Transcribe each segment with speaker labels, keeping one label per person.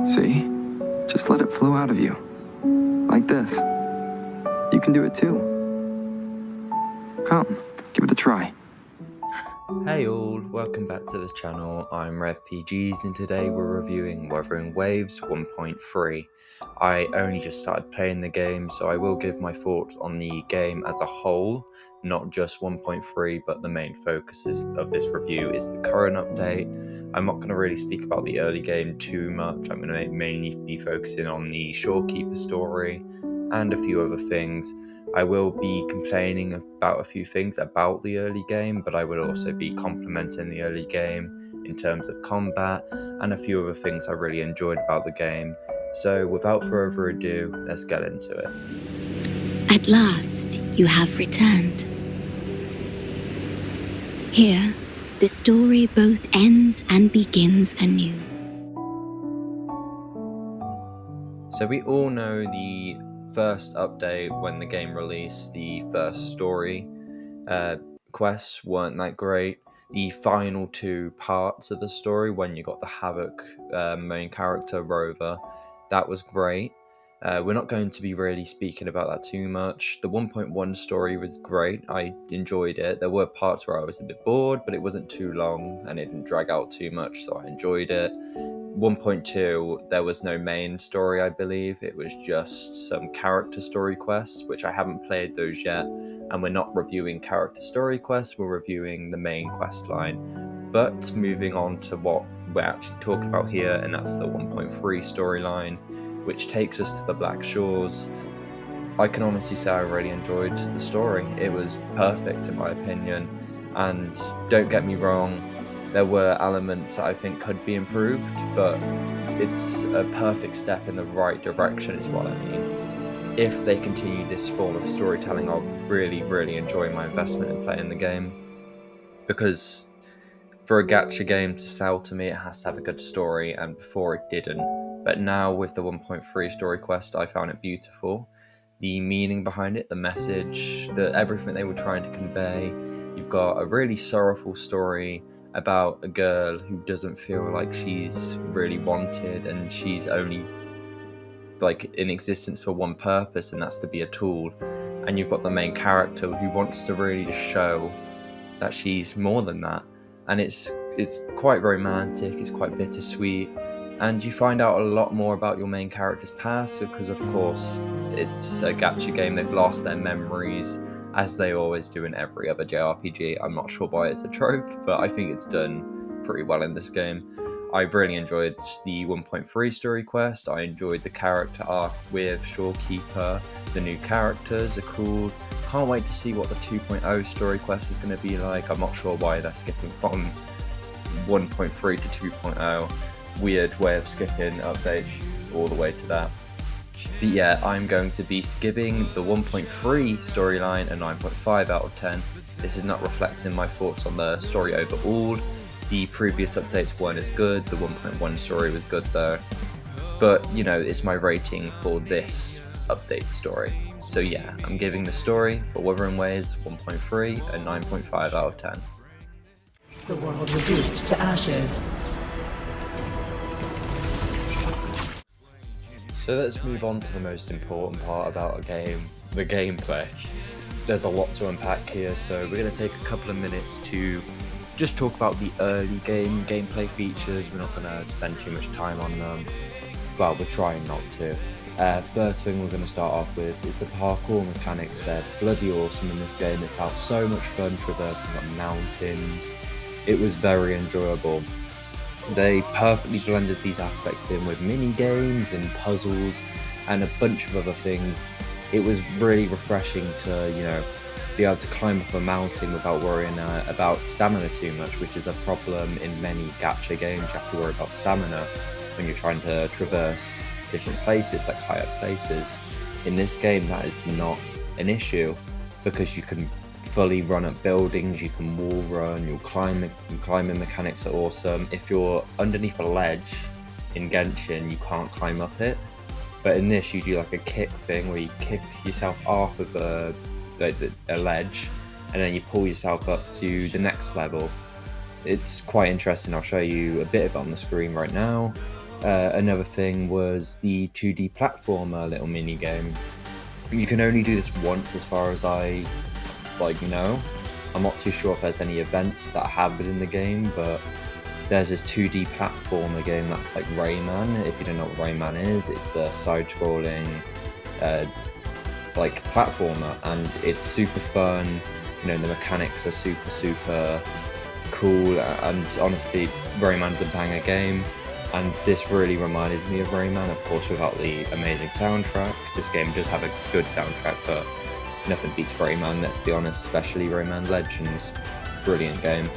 Speaker 1: See? Just let it flow out of you. Like this. You can do it too. Come, give it a try.
Speaker 2: Hey all, welcome back to the channel. I'm RevPGs and today we're reviewing Wuthering Waves 1.3. I only just started playing the game, so I will give my thoughts on the game as a whole, not just 1.3, but the main focus of this review is the current update. I'm not going to really speak about the early game too much. I'm going to mainly be focusing on the Shorekeeper story and a few other things. I will be complaining about a few things about the early game, but I will also be complimenting the early game in terms of combat and a few other things I really enjoyed about the game. So without further ado, let's get into it.
Speaker 3: At last, you have returned. Here, the story both ends and begins anew.
Speaker 2: So we all know the first update when the game released, the first story quests weren't that great. The final two parts of the story, when you got the Havoc main character Rover, that was great. We're not going to be really speaking about that too much. The 1.1 story was great. I enjoyed it. There were parts where I was a bit bored, but it wasn't too long and it didn't drag out too much, so I enjoyed it. 1.2, there was no main story, I believe. It was just some character story quests, which I haven't played those yet, and we're not reviewing character story quests, we're reviewing the main quest line. But moving on to what we're actually talking about here, and that's the 1.3 storyline, which takes us to the Black Shores. I can honestly say I really enjoyed the story. It was perfect in my opinion, and don't get me wrong, there were elements that I think could be improved, but it's a perfect step in the right direction is what I mean. If they continue this form of storytelling, I'll really enjoy my investment in playing the game. Because for a gacha game to sell to me, it has to have a good story, and before it didn't. But now with the 1.3 story quest, I found it beautiful. The meaning behind it, the message, everything they were trying to convey. You've got a really sorrowful story about a girl who doesn't feel like she's really wanted, and she's only like in existence for one purpose, and that's to be a tool. And you've got the main character who wants to really just show that she's more than that, and it's quite romantic, it's quite bittersweet, and you find out a lot more about your main character's past because of course it's a gacha game. They've lost their memories, as they always do in every other JRPG. I'm not sure why it's a trope, but I think it's done pretty well in this game. I really enjoyed the 1.3 story quest. I enjoyed the character arc with Shorekeeper. The new characters are cool. Can't wait to see what the 2.0 story quest is going to be like. I'm not sure why they're skipping from 1.3 to 2.0. Weird way of skipping updates all the way to that. But yeah, I'm going to be giving the 1.3 storyline a 9.5 out of 10. This is not reflecting my thoughts on the story overall. The previous updates weren't as good. The 1.1 story was good though. But, you know, it's my rating for this update story. So yeah, I'm giving the story for Wuthering Waves 1.3 a 9.5 out of 10.
Speaker 4: The world reduced to ashes.
Speaker 2: So let's move on to the most important part about a game, the gameplay. There's a lot to unpack here, so we're going to take a couple of minutes to just talk about the early gameplay features. We're not going to spend too much time on them. Well, we're trying not to. First thing we're going to start off with is the parkour mechanics. They're bloody awesome in this game. It felt so much fun traversing up mountains. It was very enjoyable. They perfectly blended these aspects in with mini games and puzzles and a bunch of other things. It was really refreshing to, you know, be able to climb up a mountain without worrying about stamina too much, which is a problem in many gacha games. You have to worry about stamina when you're trying to traverse different places, like higher places. In this game, that is not an issue because you can fully run up buildings, you can wall run, your climbing mechanics are awesome. If you're underneath a ledge in Genshin, you can't climb up it, but in this you do like a kick thing where you kick yourself off of a ledge and then you pull yourself up to the next level. It's quite interesting. I'll show you a bit of it on the screen right now. Another thing was the 2D platformer little mini game. You can only do this once as far as I know. I'm not too sure if there's any events that happen in the game, but there's this 2D platformer game that's like Rayman. If you don't know what Rayman is, it's a side-scrolling like platformer, and it's super fun. You know, the mechanics are super cool, and honestly, Rayman's a banger game. And this really reminded me of Rayman, of course, without the amazing soundtrack. This game does have a good soundtrack, but nothing beats Rayman, let's be honest, especially Rayman Legends. Brilliant game.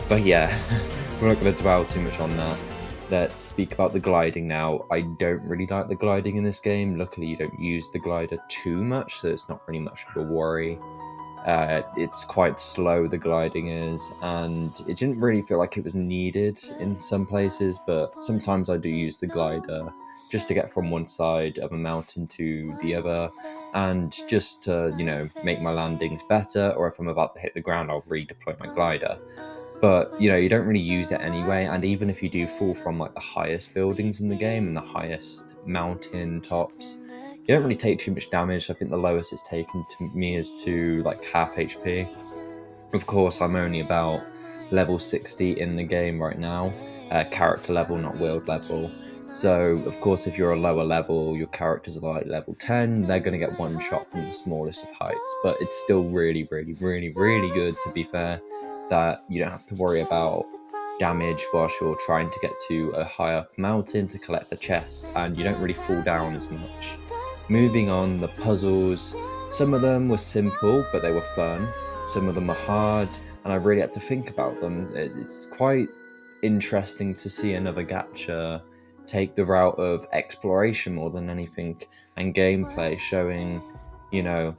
Speaker 2: But yeah, we're not going to dwell too much on that. Let's speak about the gliding now. I don't really like the gliding in this game. Luckily, you don't use the glider too much, so it's not really much of a worry. It's quite slow, the gliding is, and it didn't really feel like it was needed in some places, but sometimes I do use the glider just to get from one side of a mountain to the other, and just to, you know, make my landings better, or if I'm about to hit the ground, I'll redeploy my glider. But, you know, you don't really use it anyway, and even if you do fall from like the highest buildings in the game and the highest mountain tops, you don't really take too much damage. I think the lowest it's taken to me is to like half HP. Of course, I'm only about level 60 in the game right now, character level, not world level. So, of course, if you're a lower level, your characters are like level 10, they're going to get one shot from the smallest of heights. But it's still really good, to be fair, that you don't have to worry about damage whilst you're trying to get to a high up mountain to collect the chest, and you don't really fall down as much. Moving on, the puzzles, some of them were simple, but they were fun. Some of them are hard, and I really had to think about them. It's quite interesting to see another gacha take the route of exploration more than anything, and gameplay, showing, you know,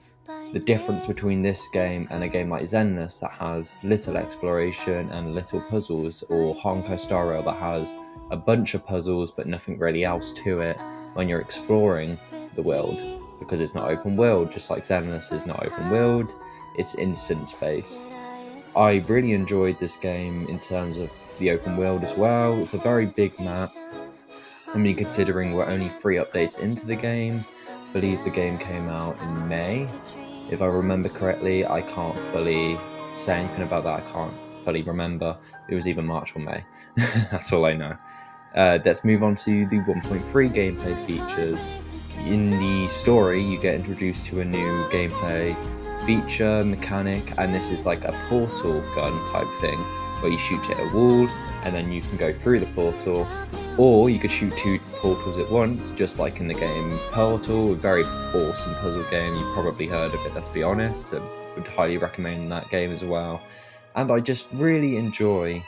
Speaker 2: the difference between this game and a game like Zenless that has little exploration and little puzzles, or Honkai Star Rail that has a bunch of puzzles but nothing really else to it when you're exploring the world, because it's not open world, just like Zenless is not open world, it's instance based. I really enjoyed this game in terms of the open world as well. It's a very big map. I mean, considering we're only 3 updates into the game, I believe the game came out in May. If I remember correctly, I can't fully say anything about that, I can't fully remember. It was either March or May, that's all I know. Let's move on to the 1.3 gameplay features. In the story, you get introduced to a new gameplay feature, mechanic, and this is like a portal gun type thing, where you shoot at a wall, and then you can go through the portal, or you could shoot 2 portals at once, just like in the game Portal, a very awesome puzzle game. You've probably heard of it, let's be honest. I would highly recommend that game as well. And I just really enjoy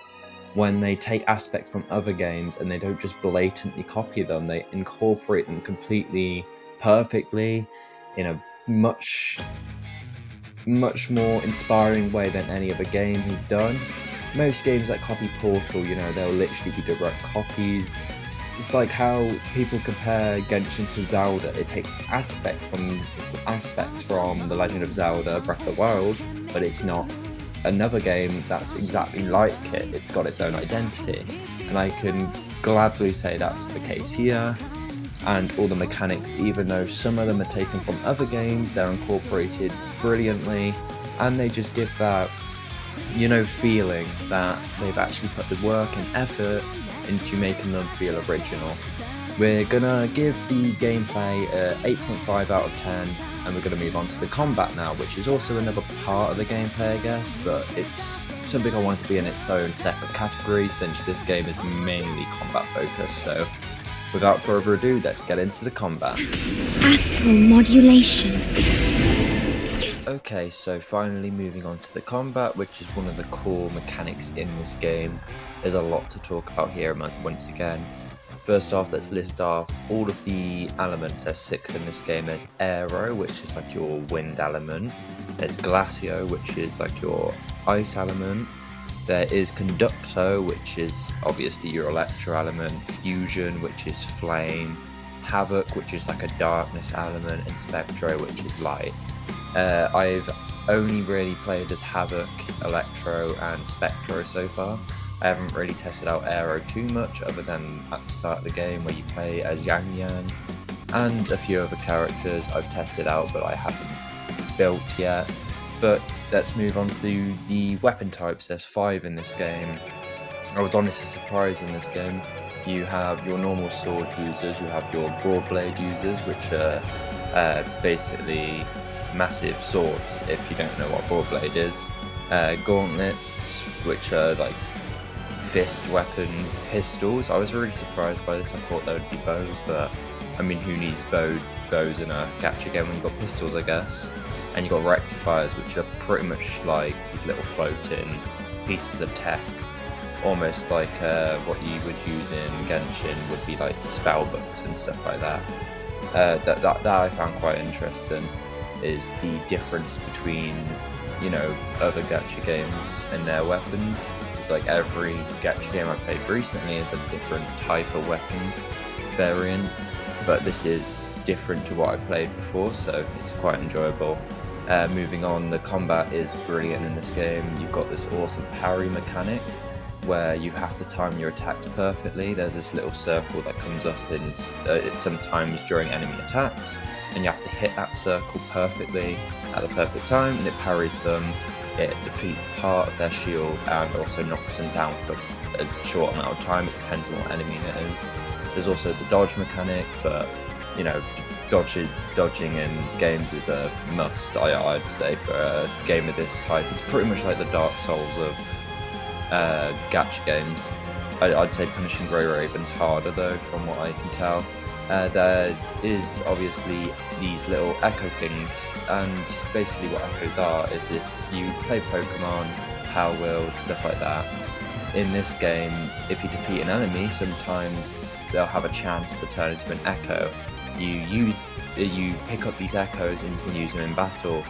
Speaker 2: when they take aspects from other games and they don't just blatantly copy them, they incorporate them completely perfectly in a much more inspiring way than any other game has done. Most games that copy Portal, you know, they'll literally be direct copies. It's like how people compare Genshin to Zelda. It takes aspects from The Legend of Zelda Breath of the Wild, but it's not another game that's exactly like it. It's got its own identity, and I can gladly say that's the case here. And all the mechanics, even though some of them are taken from other games, they're incorporated brilliantly, and they just give that, you know, feeling that they've actually put the work and effort into making them feel original. We're gonna give the gameplay a 8.5 out of 10, and we're gonna move on to the combat now, which is also another part of the gameplay, I guess, but it's something I want to be in its own separate category since this game is mainly combat focused. So without further ado, let's get into the combat.
Speaker 3: Astral modulation.
Speaker 2: Okay, so finally moving on to the combat, which is one of the core mechanics in this game. There's a lot to talk about here once again. First off, let's list off all of the elements. There's 6 in this game. There's Aero, which is like your wind element. There's Glacio, which is like your ice element. There is Conducto, which is obviously your electro element. Fusion, which is flame. Havoc, which is like a darkness element. And Spectro, which is light. I've only really played as Havoc, Electro, and Spectro so far. I haven't really tested out Aero too much, other than at the start of the game where you play as Yang Yang, and a few other characters I've tested out but I haven't built yet. But let's move on to the weapon types. There's 5 in this game. I was honestly surprised in this game. You have your normal sword users, you have your broad blade users, which are basically massive swords if you don't know what broad blade is. Gauntlets, which are like fist weapons, pistols. I was really surprised by this. I thought there would be bows, but I mean, who needs bows in a gacha game when you've got pistols, I guess. And you've got rectifiers, which are pretty much like these little floating pieces of tech, almost like what you would use in Genshin would be like spell books and stuff like that. That I found quite interesting, is the difference between, you know, other gacha games and their weapons. It's like every gacha game I've played recently is a different type of weapon variant, but this is different to what I've played before, so it's quite enjoyable. Moving on, the combat is brilliant in this game. You've got this awesome parry mechanic where you have to time your attacks perfectly. There's this little circle that comes up in sometimes during enemy attacks, and you have to hit that circle perfectly at the perfect time, and it parries them. It defeats part of their shield and also knocks them down for a short amount of time. It depends on what enemy it is. There's also the dodge mechanic, but you know, dodging in games is a must, I'd say, for a game of this type. It's pretty much like the Dark Souls of gacha games. I'd say Punishing Grey Raven's harder though, from what I can tell. There is obviously these little echo things, and basically what echoes are is if you play Pokemon, Power Wheel, stuff like that, in this game, if you defeat an enemy, sometimes they'll have a chance to turn into an echo. You pick up these echoes and you can use them in battle.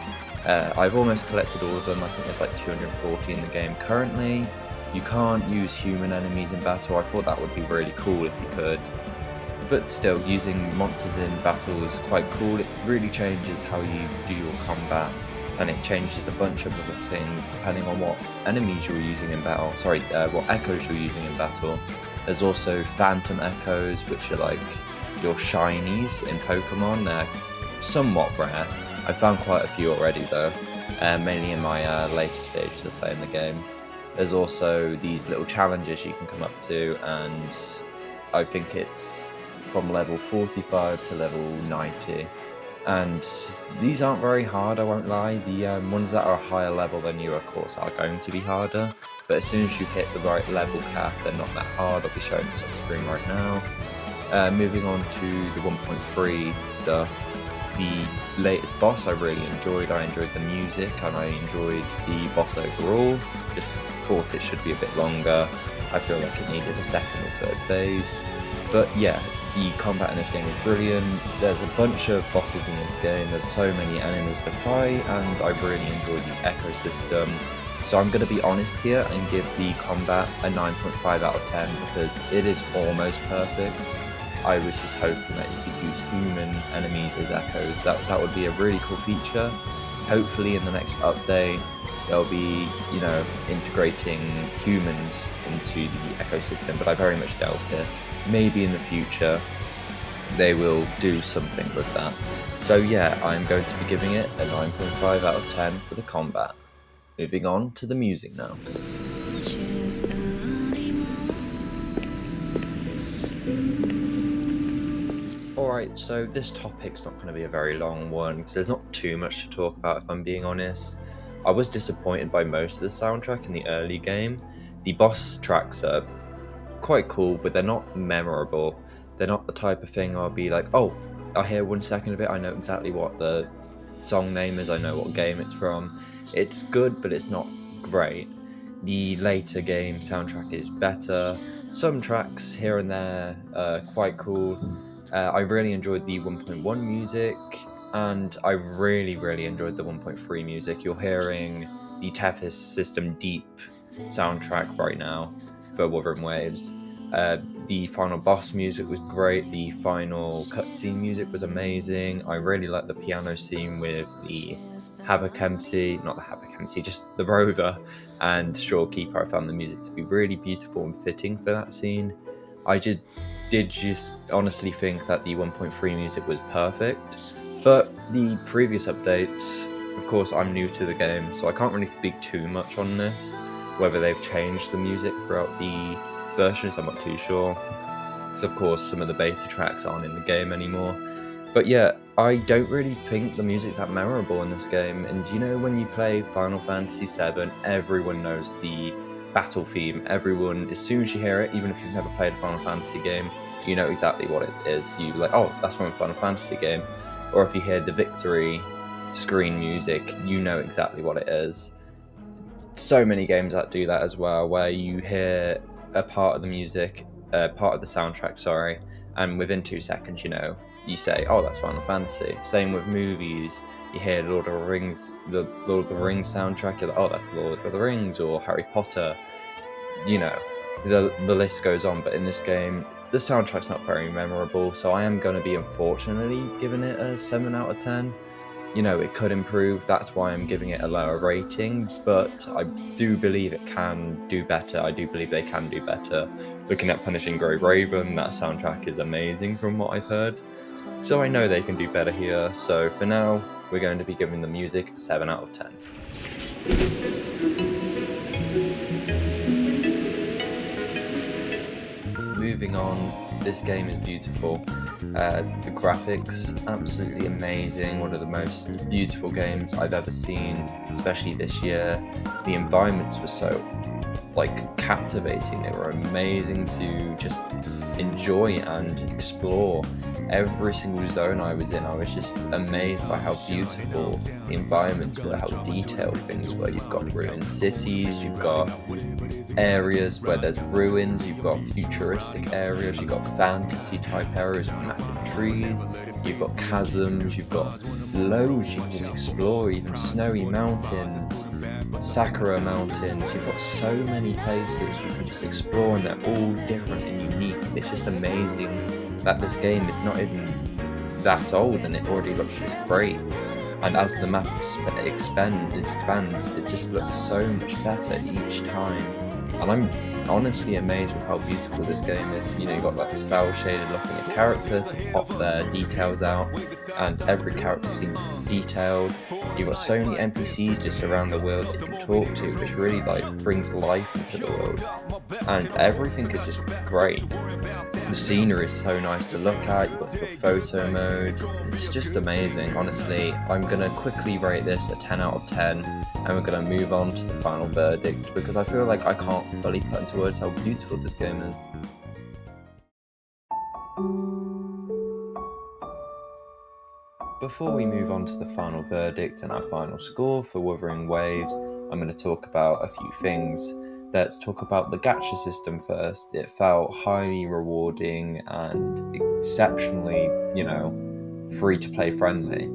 Speaker 2: I've almost collected all of them. I think there's like 240 in the game currently. You can't use human enemies in battle. I thought that would be really cool if you could. But still, using monsters in battle is quite cool. It really changes how you do your combat, and it changes a bunch of other things depending on what enemies you're using in battle. Sorry, what echoes you're using in battle. There's also phantom echoes, which are like your shinies in Pokemon. They're somewhat rare. I found quite a few already though, mainly in my later stages of playing the game. There's also these little challenges you can come up to, and I think it's from level 45 to level 90. And these aren't very hard, I won't lie. The ones that are a higher level than you, of course, are going to be harder. But as soon as you hit the right level cap, they're not that hard. I'll be showing this on screen right now. Moving on to the 1.3 stuff. The latest boss I really enjoyed. I enjoyed the music and I enjoyed the boss overall. Just thought it should be a bit longer. I feel like it needed a second or third phase. But yeah, the combat in this game is brilliant. There's a bunch of bosses in this game. There's so many enemies to fight, and I really enjoy the ecosystem. So I'm going to be honest here and give the combat a 9.5 out of 10 because it is almost perfect. I was just hoping that you could use human enemies as echoes. That would be a really cool feature. Hopefully in the next update they'll be, you know, integrating humans into the ecosystem, but I very much doubt it. Maybe in the future they will do something with that. So yeah, I'm going to be giving it a 9.5 out of 10 for the combat. Moving on to the music now. Alright, so this topic's not going to be a very long one because there's not too much to talk about, if I'm being honest. I was disappointed by most of the soundtrack in the early game. The boss tracks are quite cool, but they're not memorable. They're not the type of thing I'll be like, oh, I hear 1 second of it, I know exactly what the song name is, I know what game it's from. It's good, but it's not great. The later game soundtrack is better. Some tracks here and there are quite cool. I really enjoyed the 1.1 music, and I really enjoyed the 1.3 music. You're hearing the Tethys System Deep soundtrack right now for Wuthering Waves. The final boss music was great. The final cutscene music was amazing. I really liked the piano scene with the Havoc MC, not the Havoc MC, just the Rover and Shorekeeper. I found the music to be really beautiful and fitting for that scene. I did just honestly think that the 1.3 music was perfect, but the previous updates, of course, I'm new to the game, so I can't really speak too much on this. Whether they've changed the music throughout the versions, I'm not too sure. Because of course some of the beta tracks aren't in the game anymore. But yeah, I don't really think the music's that memorable in this game. And you know, when you play Final Fantasy VII, everyone knows the battle theme. Everyone, as soon as you hear it, even if you've never played a Final Fantasy game, you know exactly what it is. You're like, oh, that's from a Final Fantasy game. Or if you hear the victory screen music, you know exactly what it is. So many games that do that as well, where you hear a part of the music, part of the soundtrack, sorry, and within 2 seconds, you know, you say, oh, that's Final Fantasy. Same with movies. You hear the Lord of the Rings soundtrack, you're like, oh, that's Lord of the Rings, or Harry Potter. You know, the list goes on. But in this game, the soundtrack's not very memorable, so I am going to be unfortunately giving it a 7 out of 10. You know, it could improve, that's why I'm giving it a lower rating, but I do believe it can do better. I do believe they can do better. Looking at Punishing Grey Raven, that soundtrack is amazing from what I've heard, so I know they can do better here. So for now, we're going to be giving the music a 7 out of 10. Moving on, this game is beautiful. The graphics, absolutely amazing. One of the most beautiful games I've ever seen, especially this year. The environments were so captivating. They were amazing to just enjoy and explore. Every single zone I was in, I was just amazed by how beautiful the environments were, how detailed things were. You've got ruined cities, you've got areas where there's ruins, you've got futuristic areas, you've got fantasy type areas with massive trees, you've got chasms, you've got loads you can just explore, even snowy mountains, Sakura mountains. You've got so many places you can just explore, and they're all different and unique. It's just amazing that this game is not even that old and it already looks this great. And as the map expands, it just looks so much better each time. And I'm honestly amazed with how beautiful this game is. You know, you've got like cel shaded looking at character to pop their details out, and every character seems detailed. You've got so many NPCs just around the world that you can talk to, which really brings life into the world. And everything is just great. The scenery is so nice to look at. You've got your photo mode. It's just amazing, honestly. I'm going to quickly rate this a 10 out of 10, and we're going to move on to the final verdict, because I feel like I can't fully put into words how beautiful this game is. Before we move on to the final verdict and our final score for Wuthering Waves, I'm going to talk about a few things. Let's talk about the gacha system first. It felt highly rewarding and exceptionally, free to play friendly.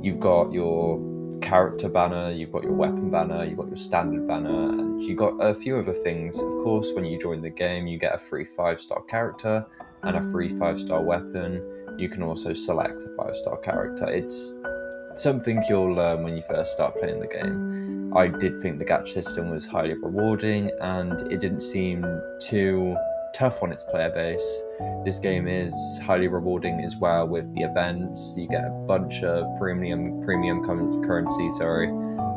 Speaker 2: You've got your character banner, you've got your weapon banner, you've got your standard banner, and you've got a few other things. Of course, when you join the game, you get a free 5-star character and a free 5-star weapon. You can also select a 5-star character. It's something you'll learn when you first start playing the game. I did think the gacha system was highly rewarding, and it didn't seem too tough on its player base. This game is highly rewarding as well with the events. You get a bunch of premium currency,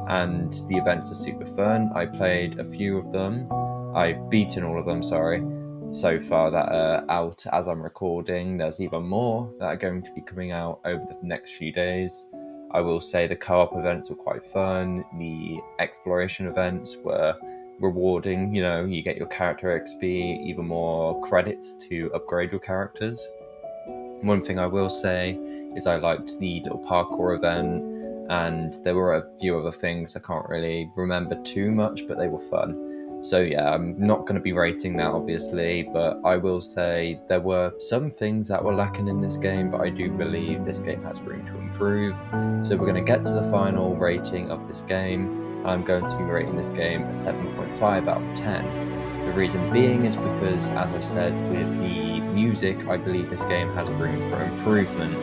Speaker 2: and the events are super fun. I played a few of them. I've beaten all of them, so far that are out as I'm recording. There's even more that are going to be coming out over the next few days. I will say the co-op events were quite fun. The exploration events were rewarding. You get your character XP, even more credits to upgrade your characters. One thing I will say is I liked the little parkour event, and there were a few other things I can't really remember too much, but they were fun. So yeah, I'm not going to be rating that obviously, but I will say there were some things that were lacking in this game, but I do believe this game has room to improve. So we're going to get to the final rating of this game. I'm going to be rating this game a 7.5 out of 10. The reason being is because, as I said, with the music, I believe this game has room for improvement,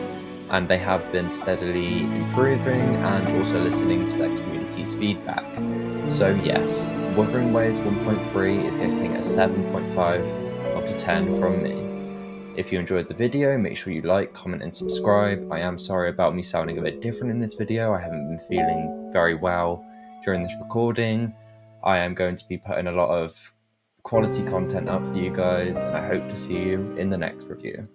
Speaker 2: and they have been steadily improving and also listening to their community's feedback. So yes, Wuthering Waves 1.3 is getting a 7.5 out of 10 from me. If you enjoyed the video, make sure you like, comment and subscribe. I am sorry about me sounding a bit different in this video. I haven't been feeling very well during this recording. I am going to be putting a lot of quality content up for you guys, and I hope to see you in the next review.